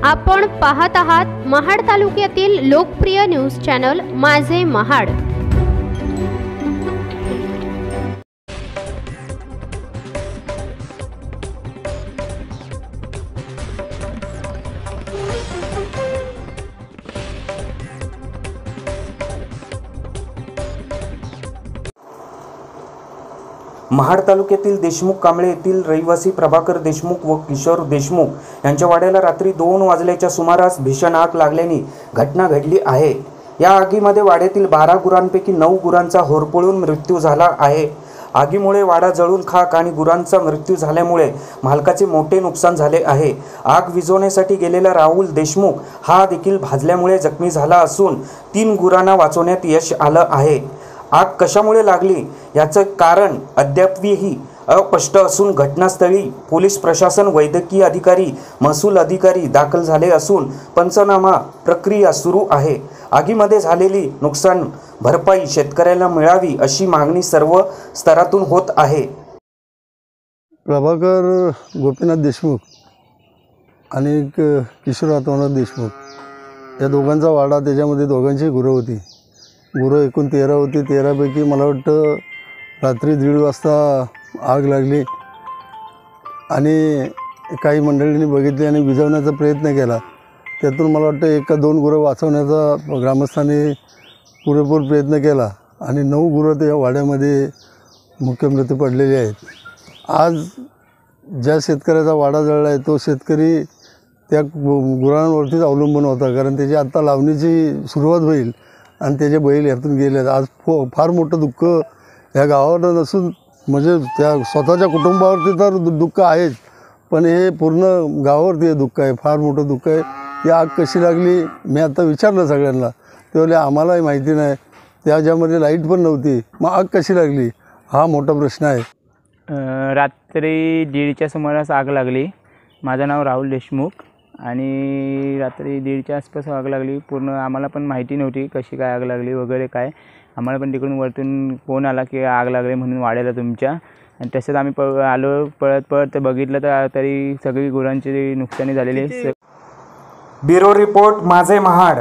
आपण पाहत आहात महाड तालुक्यातील लोकप्रिय न्यूज चॅनल माझे महाड। महाड तालुक्यातील देशमुख कांबळे येथील रहिवासी प्रभाकर देशमुख व किशोर देशमुख यांच्या वाड्याला रात्री 2 वाजल्याच्या सुमारास भीषण आग लागल्याने घटना घडली आहे। या आगीमध्ये वाड्यातील 12 गुरांपैकी 9 गुरांचा होरपळून मृत्यू झाला आहे। आगीमुळे वाडा जळून खाक आणि गुरांचा मृत्यू झाल्यामुळे मालकाचे मोठे नुकसान झाले आहे। आग विझवण्यासाठी गेलेला राहुल देशमुख हा देखील भाजल्यामुळे जखमी झाला असून 3 गुरांना वाचवण्यात यश आलं आहे। आग कशामुळे लागली याचं कारण अद्यापही अस्पष्ट असून घटनास्थळी पोलीस प्रशासन, वैद्यकीय अधिकारी, महसूल अधिकारी दाखल झाले असून पंचनामा प्रक्रिया सुरू आहे। आगीमध्ये झालेली नुकसान भरपाई शेतकऱ्याला मिळावी अशी मागणी सर्व स्तरातून होत आहे। प्रभाकर गोपीनाथ देशमुख आणि किशोर देशमुख या दोघांचा वाडा, त्याच्यामध्ये दोघांची गुरं होती। गुरं एकूण 13 होती। 13 पैकी मला वाटतं रात्री 1:30 वाजता आग लागली आणि काही मंडळींनी बघितली आणि विझवण्याचा प्रयत्न केला। त्यातून मला वाटतं 1 का 2 गुरं वाचवण्याचा ग्रामस्थांनी पुरेपूर प्रयत्न केला आणि 9 गुरं त्या वाड्यामध्ये मुख्य मृत्यू पडलेले आहेत। आज ज्या शेतकऱ्याचा वाडा जळला आहे तो शेतकरी त्या गुरांवरतीच अवलंबून होता, कारण त्याची आत्ता लावणीची सुरुवात होईल आणि त्याचे बैल यातून गेले। आज फार मोठं दुःख या गावावर नसून म्हणजे त्या स्वतःच्या कुटुंबावरती तर दुःख आहेच, पण हे पूर्ण गावावरती हे दुःख आहे, फार मोठं दुःख आहे। ही आग कशी लागली मी आता विचारलं सगळ्यांना, ते बोलले आम्हालाही माहिती नाही, त्याच्यामध्ये लाईट पण नव्हती, मग आग कशी लागली हा मोठा प्रश्न आहे। रात्री 1:30च्या सुमारास आग लागली। माझं नाव राहुल देशमुख आणि रात्री 1:30च्या आसपास आग लागली। पूर्ण आम्हाला पण माहिती नव्हती कशी काय आग लागली वगैरे काय। आम्हाला पण तिकडून वरतून फोन आला की आग लागली म्हणून वाड्याला तुमच्या, आणि तसंच आम्ही आलो, पळत बघितलं तर तरी सगळी गुरांची नुकसानी झालेली आहे। ब्युरो रिपोर्ट माझे महाड।